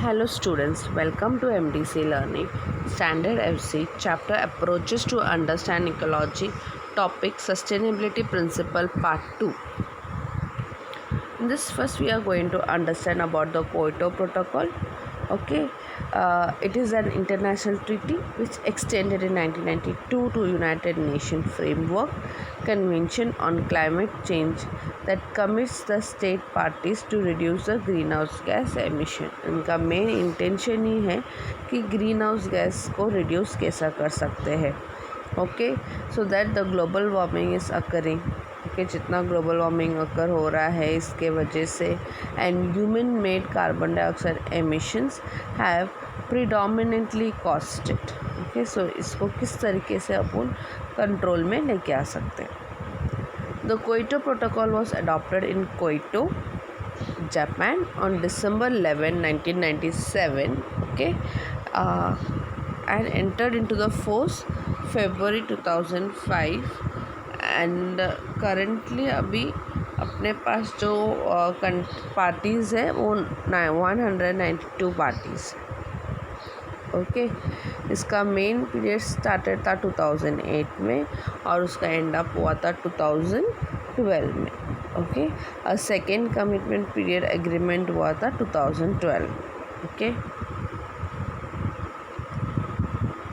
Hello students, welcome to MDC Learning, Standard FC, Chapter Approaches to Understand Ecology, Topic Sustainability Principle Part 2. In this first we are going to understand about the Kyoto Protocol. Okay, it is an international treaty which extended in 1992 to United Nations Framework Convention on Climate Change that commits the state parties to reduce the greenhouse gas emission. इनका main intention ही है कि greenhouse gas को reduce कैसा कर सकते हैं. Okay, so that the global warming is occurring. Okay, जितना ग्लोबल वार्मिंग अकर हो रहा है इसके वजह से and human made carbon dioxide emissions have predominantly caused it. Okay, so इसको किस तरीके से अपन कंट्रोल में लेके आ सकते हैं. The Kyoto protocol was adopted in Kyoto, Japan on December 11, 1997, okay, and entered into the force February 2005 and currently अभी अपने पास जो पार्टीज़ है वो 192 पार्टीज़. ओके, इसका मेन पीरियड स्टार्टेड था 2008 में और उसका एंड अप हुआ था 2012 में. ओके, और सेकेंड कमिटमेंट पीरियड एग्रीमेंट हुआ था 2012. ओके,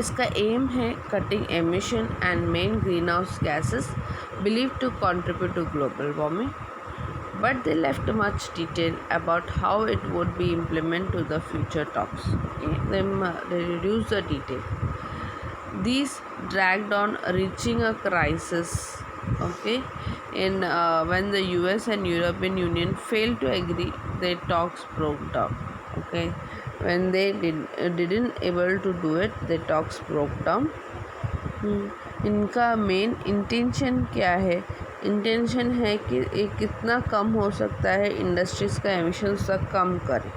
इसका एम है cutting emission and main green house gases believed to contribute to global warming, but they left much detail about how it would be implemented to the future talks. Okay? They reduced the detail. These dragged on, reaching a crisis. Okay, in when the US and European Union failed to agree, their talks broke down. Okay, when they didn't able to do it, their talks broke down. इनका main intention क्या है? Intention है कि ये कितना कम हो सकता है इंडस्ट्रीज़ का एमिशंस तक कम करें.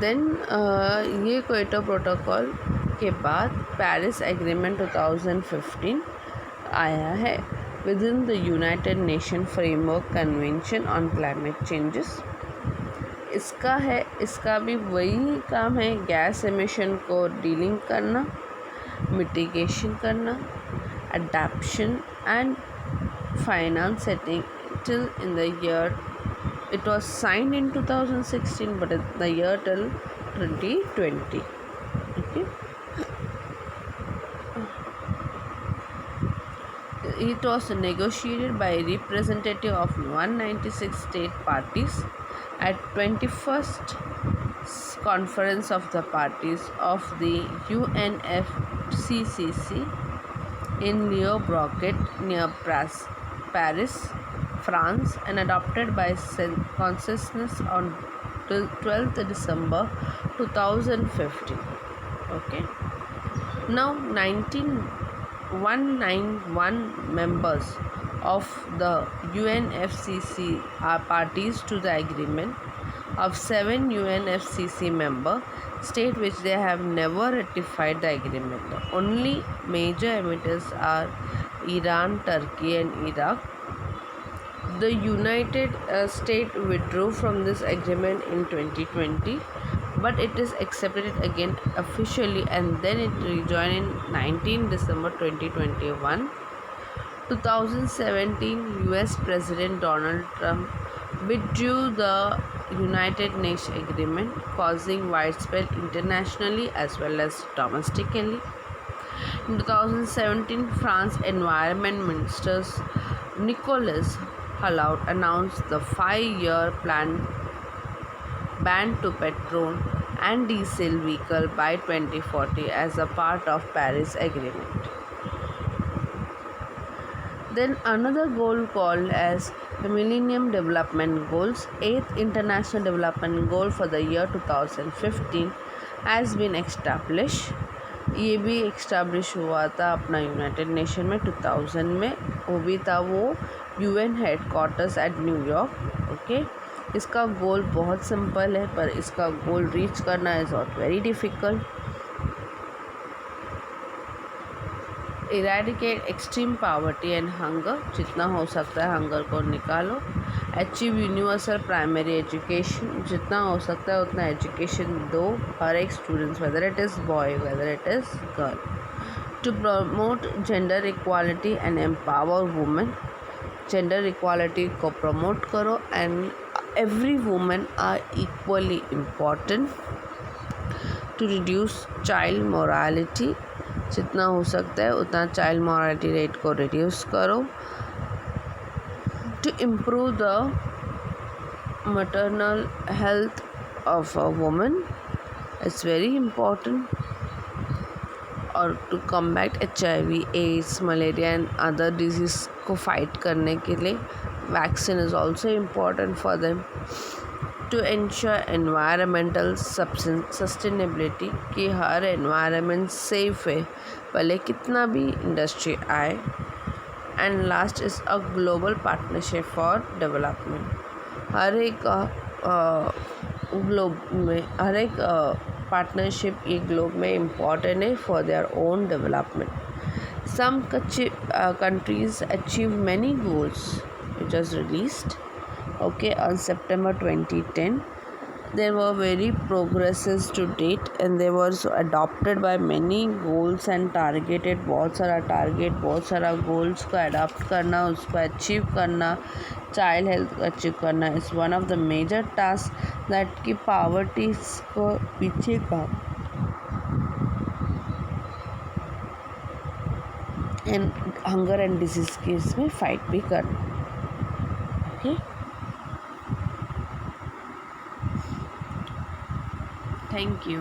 देन ये क्योटो प्रोटोकॉल के बाद पेरिस एग्रीमेंट 2015 आया है with in the United nation framework convention on climate changes. इसका भी वही काम है, गैस एमिशन को डीलिंग करना, मिटिगेशन करना, adaptation and finance setting till in the year. It was signed in 2016 but the year till 2020. Okay, it was negotiated by representative of 196 state parties at 21st conference of the parties of the UNFCCC in Le Bourget near Paris, France, and adopted by consensus on 12th December 2015. Okay, now 191 members of the UNFCCC are parties to the agreement. Of 7 UNFCCC member states which they have never ratified the agreement. The only major emitters are Iran, Turkey and Iraq. The United States withdrew from this agreement in 2020, but it is accepted again officially and then it rejoined in 19 December 2021. 2017 US President Donald Trump withdrew the United Nations agreement, causing widespread internationally as well as domestically. In 2017, France Environment Ministers Nicolas Hulot announced the 5-year plan ban to petrol and diesel vehicle by 2040 as a part of Paris Agreement. Then another goal called as the Millennium Development Goals, 8th International Development Goal for the year 2015 has been established. ये भी establish हुआ था अपना United nation में 2000 में. वो भी था वो UN headquarters eight New York. Okay, इसका गोल बहुत सिंपल है पर इसका गोल रीच करना is not very difficult. Eradicate extreme poverty and hunger, जितना हो सकता है हंगर को निकालो. अचीव यूनिवर्सल प्राइमरी एजुकेशन, जितना हो सकता है उतना एजुकेशन दो हर एक students, whether it is boy whether it is girl. To promote gender equality and empower women, gender equality को प्रमोट करो and every women are equally important. To reduce child mortality, जितना हो सकता है उतना चाइल्ड मोरालिटी रेट को reduce करो. To improve the maternal health of a woman, it's very important. और to combat HIV, AIDS, malaria and other disease को fight करने के लिए vaccine is also important for them. To ensure environmental sustainability, कि हर environment safe है भले कितना भी industry आए. And last is a global partnership for development, हर एक ग्लोब में हर एक पार्टनरशिप ये ग्लोब में इम्पॉर्टेंट है फॉर देयर ओन डेवलपमेंट. सम countries achieve many goals. It was released on September 2010. There were very progresses to date and they were so adopted by many goals and targeted. बहुत सारा target, बहुत सारा goals को adopt करना, उसको achieve करना, child health को achieve करना is one of the major task that की पावर्टी को पीछे का एंड हंगर एंड डिजीज़ के इसमें फाइट भी करना. Okay, thank you.